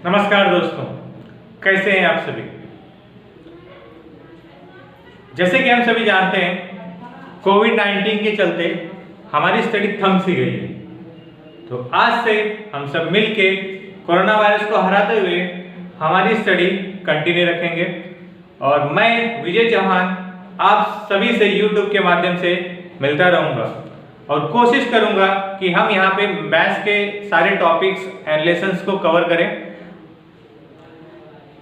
नमस्कार दोस्तों, कैसे हैं आप सभी। जैसे कि हम सभी जानते हैं, कोविड-19 के चलते हमारी स्टडी थम सी गई है। तो आज से हम सब मिलके कोरोना वायरस को हराते हुए हमारी स्टडी कंटिन्यू रखेंगे। और मैं विजय चौहान आप सभी से YouTube के माध्यम से मिलता रहूँगा और कोशिश करूँगा कि हम यहाँ पे मैथ्स के सारे टॉपिक्स एंड लेसन्स को कवर करें।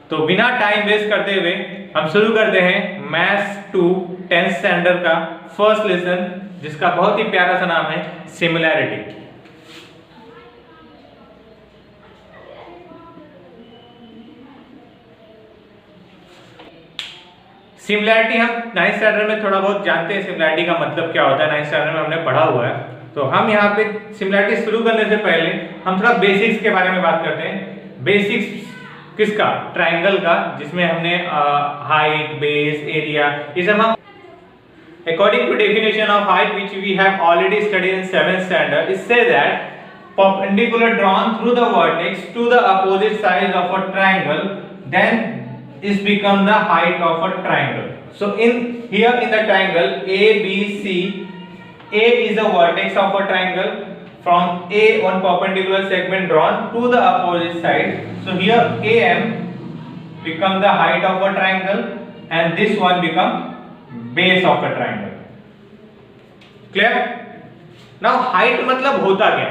तो बिना टाइम वेस्ट करते हुए हम शुरू करते हैं मैथ्स 2 10th स्टैंडर्ड का फर्स्ट लेसन, जिसका बहुत ही प्यारा सा नाम है सिमिलैरिटी। सिमिलैरिटी हम 9th स्टैंडर्ड में थोड़ा बहुत जानते हैं, सिमिलैरिटी का मतलब क्या होता है 9th स्टैंडर्ड में हमने पढ़ा हुआ है। तो हम यहाँ पे सिमिलैरिटी शुरू करने से पहले हम थोड़ा बेसिक्स के बारे में बात करते हैं। बेसिक्स किसका? ट्रायंगल का, जिसमें हमने हाइट, बेस, एरिया, ये सब हम according to definition of height which we have already studied in 7th standard, it says that perpendicular drawn through the vertex to the opposite sides of a triangle, then is become the height of a triangle. So in here in the triangle ABC, A is the vertex of a triangle. From A one perpendicular segment drawn to the opposite side. So here AM become the height of a triangle and this one become base of a triangle. Clear? Now height मतलब होता क्या?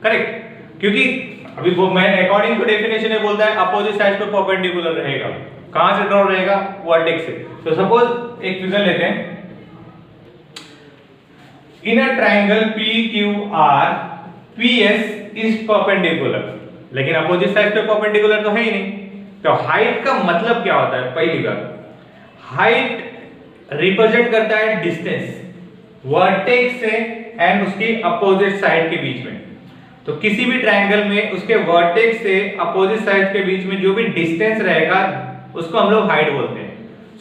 Correct, क्योंकि अभी वो मैं according to definition में बोलता है अपोजिट साइड पे परपेंडिकुलर रहेगा। कहां से ड्रॉ रहेगा? वर्टेक्स से। तो सपोज एक फिगर लेते हैं। In a triangle PQR, PS is perpendicular, लेकिन अपोजिट साइड पे परपेंडिकुलर तो है ही नहीं। तो हाइट का मतलब क्या होता है? पहली बात, हाइट रिप्रेजेंट करता है डिस्टेंस वर्टेक्स से एंड उसके अपोजिट साइड के बीच में। तो किसी भी ट्रायंगल में उसके वर्टेक्स से अपोजिट साइड के बीच में जो भी डिस्टेंस रहेगा उसको हम लोग हाइट बोलते हैं।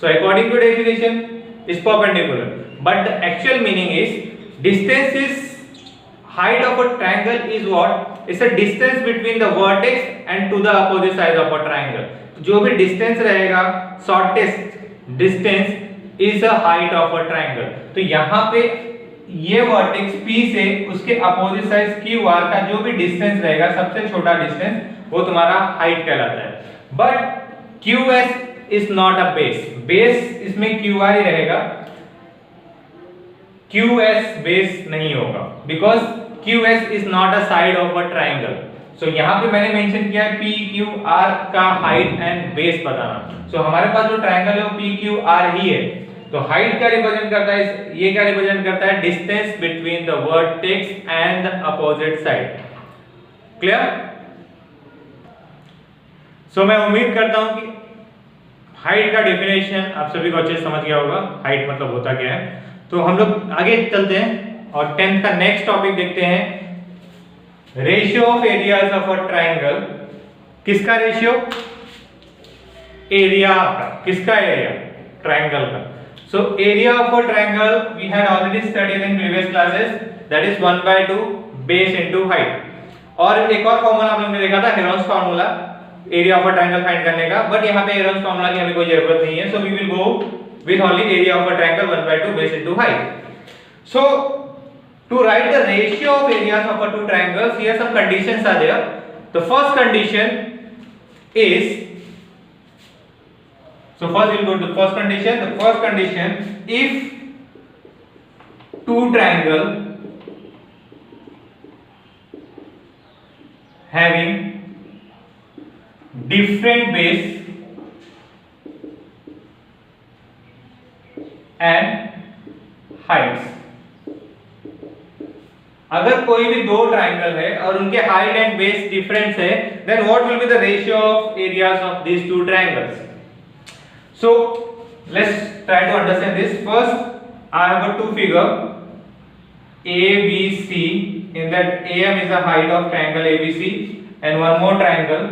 So according to definition is perpendicular, but the actual meaning is distance is height of a triangle is what? It's a distance between the vertex and to the opposite side of a triangle. जो भी distance रहेगा, shortest distance is the height of a triangle. तो यहाँ पे ये vertex P से उसके opposite side QR का जो भी distance रहेगा, सबसे छोटा distance, वो तुम्हारा height कहलाता है। But QS is not a base. Base इसमें QR ही रहेगा, QS बेस नहीं होगा, because QS is not a side of a triangle. So यहाँ पे मैंने मेंशन किया है PQR का हाइट एंड बेस बताना। सो हमारे पास जो ट्राइंगल है वो PQR ही है। तो हाइट क्या रिप्रेजेंट करता है? ये क्या रिप्रेजेंट करता है? Distance between the vertex and the opposite side. Clear? So मैं उम्मीद करता हूं कि हाइट का डेफिनेशन आप सभी को अच्छे से समझ गया होगा, हाइट मतलब होता क्या है। तो हम लोग आगे चलते हैं और 10th का नेक्स्ट टॉपिक देखते हैं, ratio of areas of a triangle. किसका रेशियो? एरिया का। किसका एरिया? ट्रायंगल का। So area of a triangle we had already studied in previous classes, that is 1/2 base into height. और एक और फार्मूला हम लोग ने देखा था, Heron's formula, area of a triangle find करने का। बट यहाँ पे हेरोन्स फार्मूला की हमें कोई जरूरत नहीं है। So we will go with only area of a triangle 1/2 base into height. So to write the ratio of areas of a two triangles, here some conditions are there. The first condition is, so first we'll go to the first condition. The first condition, if two triangle having different base and heights, अगर कोई भी दो triangle है और उनके height and base difference है, then what will be the ratio of areas of these two triangles. So let's try to understand this. First I have to figure ABC, in that AM is the height of triangle ABC and one more triangle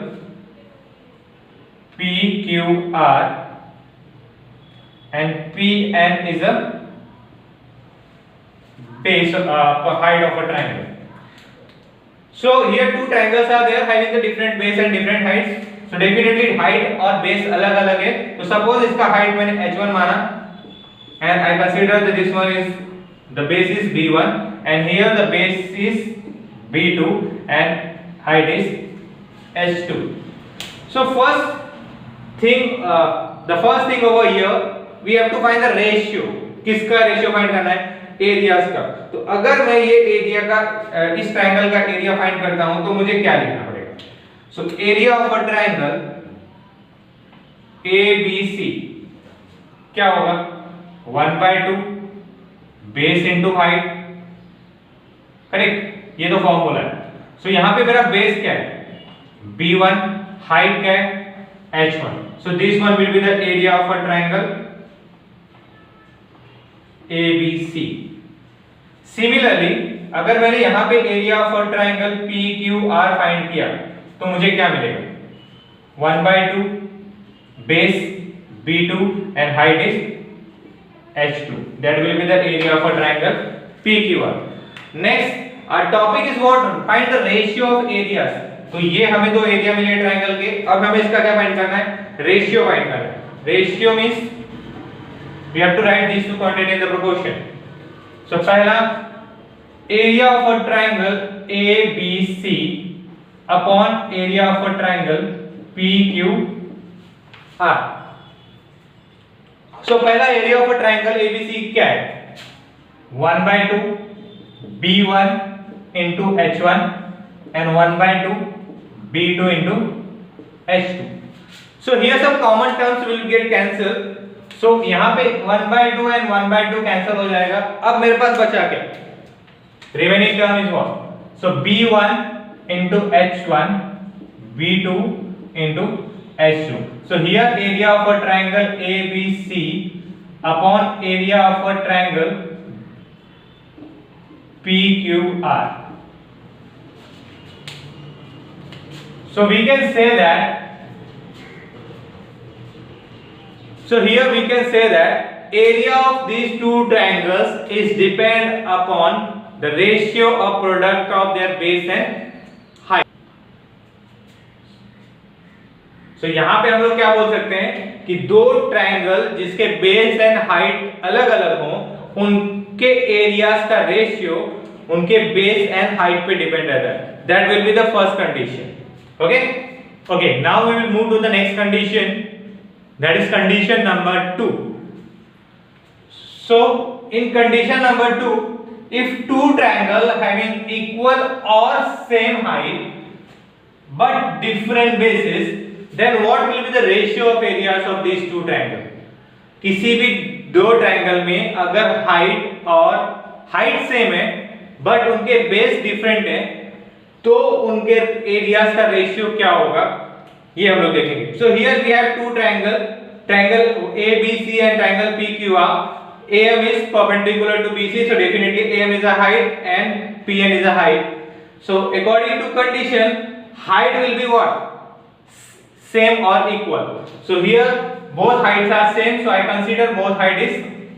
PQR and PN is a base height of a triangle. So here two triangles are there having the different base and different heights. So definitely height और base अलग अलग है. तो suppose इसका height मैंने h1 माना and I consider that this one is the base is b1 and here the base is b2 and height is h2. So the first thing over here we have to find the ratio. किसका ratio find करना है? Areas का. तो अगर मैं ये area का इस ट्रायंगल का एरिया फाइंड करता हूं तो मुझे क्या लिखना पड़ेगा? सो area of a triangle ABC क्या होगा? 1/2 बेस इनटू हाइट. करेक्ट, ये तो फॉर्मूला है. सो यहां पे मेरा बेस क्या है? B1, हाइट क्या है? H1. So this one will be the area of a triangle ABC. Similarly अगर मैंने यहां पे area of a triangle PQR find किया तो मुझे क्या मिलेगा? 1/2 base B2 and height is H2. That will be the area of a triangle PQR. Next, our topic is what? Find the ratio of areas. तो ये हमें दो area मिले ट्रायंगल के. अब हमें इसका क्या फाइंड करना है? रेशियो फाइंड करना है. Ratio means we have to write these two quantity in the proportion. So पहला area of a triangle ABC upon area of a triangle PQR. So पहला area of a triangle ABC क्या है? 1/2 B1 into H1 and 1/2 B2 into H2. So here some common terms will get cancelled. So यहाँ पे 1/2 and 1/2 cancel हो जाएगा. अब मेरे पास बचा क्या? Remaining term is what? So B1 into H1 B2 into H2. So here area of a triangle ABC upon area of a triangle PQR. So we can say that So here we can say that area of these two triangles is depend upon the ratio of product of their base and height. So यहाँ पे हम लोग क्या बोल सकते हैं कि दो ट्रायंगल जिसके बेस एंड हाइट अलग अलग हों उनके एरियाज का रेशियो उनके बेस एंड हाइट पे डिपेंड रहता है. That will be the first condition. Okay. Now we will move to the next condition. That is condition number 2. So in condition number 2, if two triangles having equal or same height but different bases, then what will be the ratio of areas of these two triangles? किसी भी दो triangle में अगर height same है but उनके base different है तो उनके एरियाज का रेशियो क्या होगा ये हम लोग देखेंगे. So here we have two triangle ABC and triangle PQR. AM is perpendicular to BC, so definitely AM is a height and PN is a height. So according to condition, height will be what? Same or equal. So here both heights are same, so I consider both height is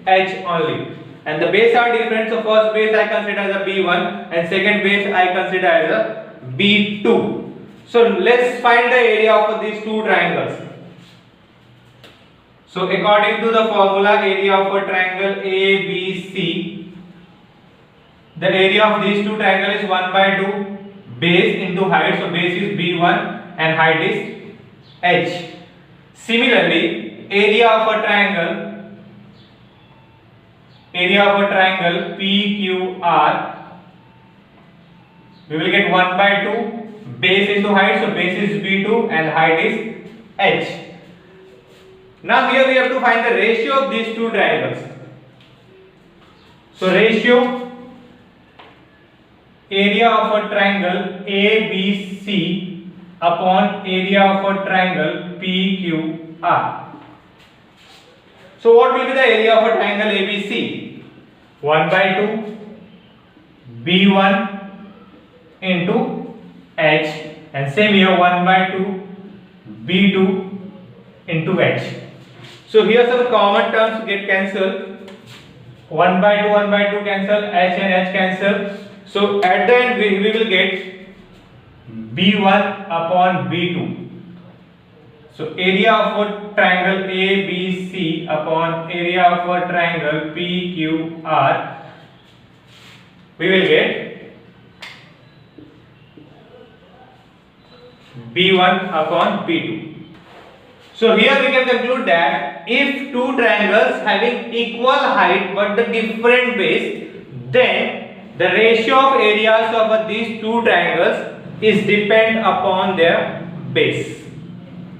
H only. And the base are different, so first base I consider as a B1 and second base I consider as a B2. So let's find the area of these two triangles. So according to the formula area of a triangle ABC, the area of these two triangles is 1/2 base into height. So base is B1 and height is H. Similarly, area of a triangle PQR, we will get 1/2 base into height. So base is B2 and height is H. Now here we have to find the ratio of these two triangles. So ratio area of a triangle ABC upon area of a triangle PQR. So what will be the area of a triangle ABC? 1/2 B1 into H and same here 1/2 B2 into H. So here some common terms get cancelled. 1/2 cancel, H and H cancel. So at the end we will get B1 upon B2. So area of a triangle ABC upon area of a triangle PQR, we will get B1 upon B2. So here we can conclude that if two triangles having equal height but the different base, then the ratio of areas of these two triangles is depend upon their base.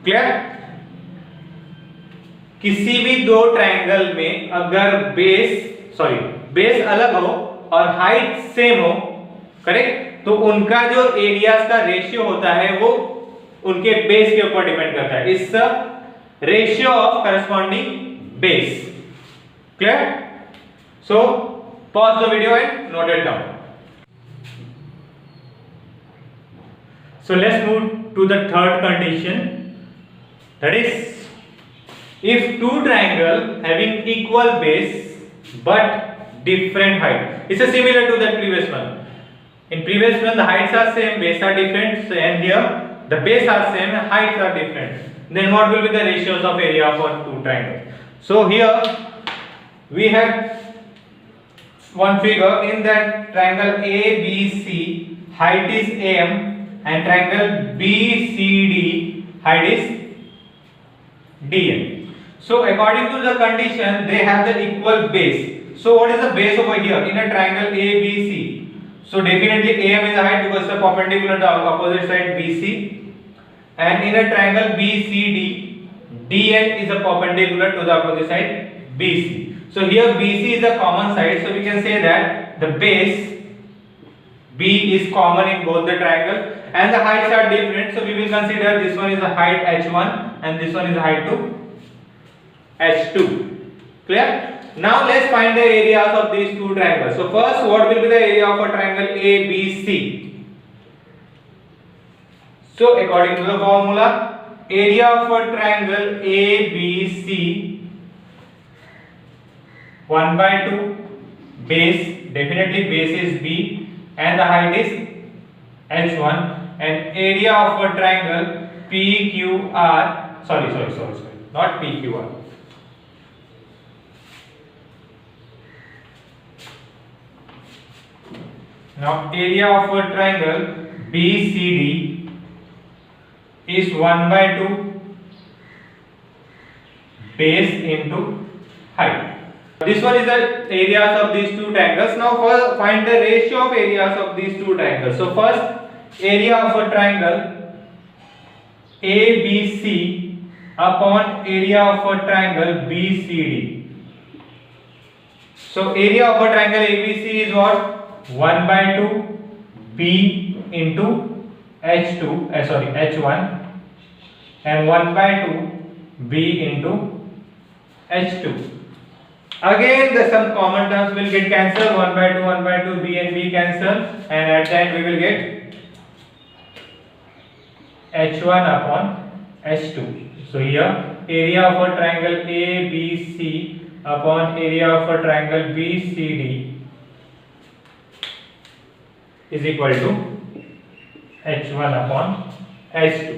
Clear? किसी भी दो triangle में अगर base अलग हो और height same हो, correct, तो उनका जो एरियाज का रेशियो होता है वो उनके बेस के ऊपर डिपेंड करता है. It's ratio of corresponding base. Clear? So pause the video and note it down. So let's move to the third condition, that is, if two triangle having equal base but different height. It's similar to the previous one. In previous one the heights are same, base are different, and here the base are same, heights are different. Then what will be the ratios of area for two triangles? So here we have one figure. In that triangle ABC, height is AM, and triangle BCD, height is DN. So according to the condition, they have the equal base. So what is the base over here in a triangle ABC? So definitely AM is the height because it's perpendicular to the opposite side BC, and in a triangle BCD, DN is a perpendicular to the opposite side BC. So here BC is a common side, so we can say that the base B is common in both the triangle, and the heights are different, so we will consider this one is the height H1 and this one is the height to H2. Clear? Now let's find the areas of these two triangles. So first, what will be the area of a triangle ABC? So according to the formula, area of a triangle ABC 1/2, base, definitely base is B, and the height is H1, and area of a triangle PQR, sorry, not PQR. Now area of a triangle BCD is 1/2 base into height. This one is the areas of these two triangles. Now first find the ratio of areas of these two triangles. So first, area of a triangle ABC upon area of a triangle BCD. So area of a triangle ABC is what? 1/2 B into H1, and 1/2 B into H2. Again some common terms will get cancelled. 1/2 B and B cancel, and at the end we will get H1 upon H2. So here area of a triangle ABC upon area of a triangle BCD is equal to H1 upon H2.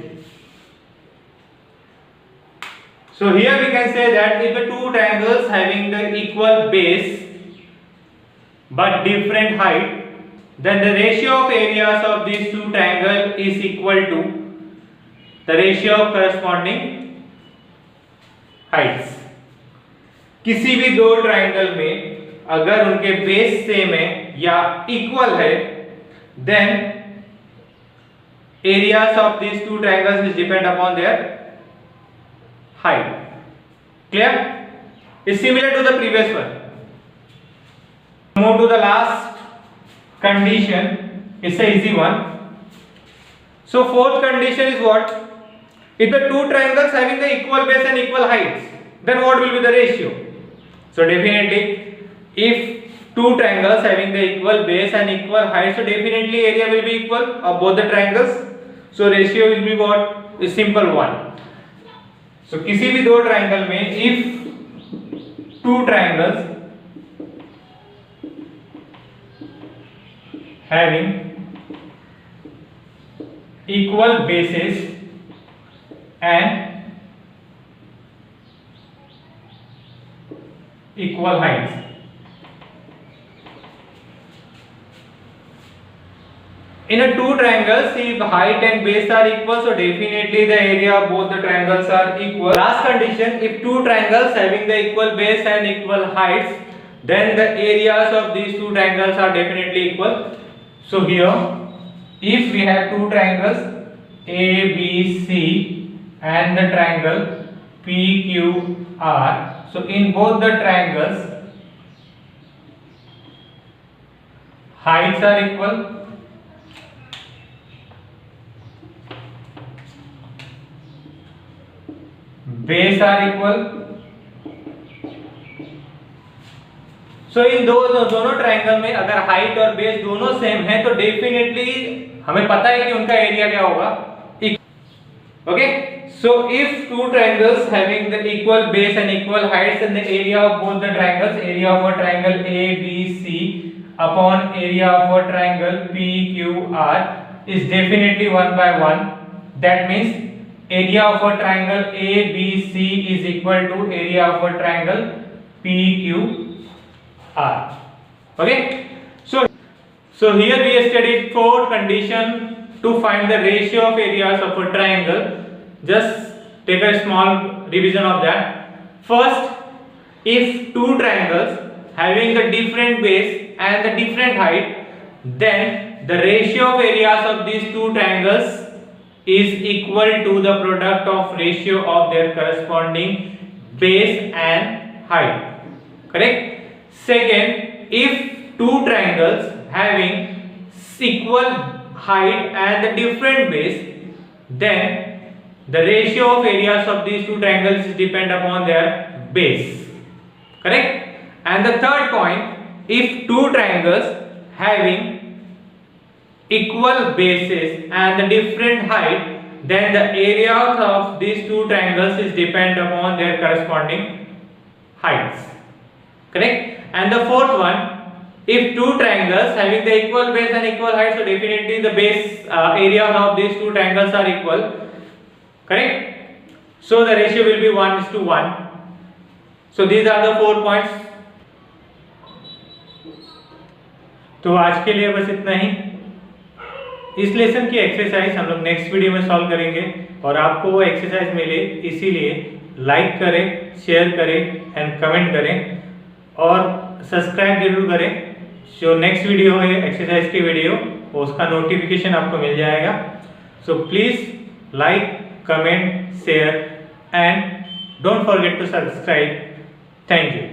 So here we can say that if the two triangles having the equal base but different height, then the ratio of areas of these two triangles is equal to the ratio of corresponding heights. किसी भी दो triangle में अगर उनके base same है या equal है, then areas of these two triangles is depend upon their height. Clear? It's similar to the previous one. Move to the last condition. It's an easy one. So fourth condition is what? If the two triangles having the equal base and equal heights, then what will be the ratio? So definitely, if two triangles having the equal base and equal height, so definitely area will be equal of both the triangles. So ratio will be what? Is simple 1. So किसी भी दो triangle में if two triangles having equal bases and equal heights. In a two triangles, if height and base are equal, so definitely the area of both the triangles are equal. Last condition, if two triangles having the equal base and equal heights, then the areas of these two triangles are definitely equal. So here, if we have two triangles ABC and the triangle PQR, so in both the triangles, heights are equal, base are equal. So इन दोनों triangle में अगर height और base दोनों same है तो definitely हमें पता है कि उनका एरिया क्या होगा, okay. So if two triangles having the equal base and equal heights, then the area of both the triangles, area of a triangle ABC upon area of a triangle PQR is definitely 1 by 1. That means area of a triangle ABC is equal to area of a triangle PQR. Okay. So here we studied four conditions to find the ratio of areas of a triangle. Just take a small revision of that. First, if two triangles having the different base and the different height, then the ratio of areas of these two triangles is equal to the product of ratio of their corresponding base and height. Correct? Second, if two triangles having equal height and the different base, then the ratio of areas of these two triangles is depend upon their base. Correct? And the third point, if two triangles having equal bases and the different height, then the areas of these two triangles is depend upon their corresponding heights. Correct? And the fourth one, if two triangles having the equal base and equal height, so definitely the base areas of these two triangles are equal. Correct? So the ratio will be 1:1. So these are the 4 points. तो आज के लिए बस इतना ही. इस lesson की exercise हम लोग नेक्स्ट वीडियो में सॉल्व करेंगे और आपको वो एक्सरसाइज मिले इसीलिए लाइक करें, शेयर करें एंड कमेंट करें और सब्सक्राइब जरूर करें. जो नेक्स्ट वीडियो है एक्सरसाइज की वीडियो, उसका नोटिफिकेशन आपको मिल जाएगा. So please like, comment, share and don't forget to subscribe. Thank you.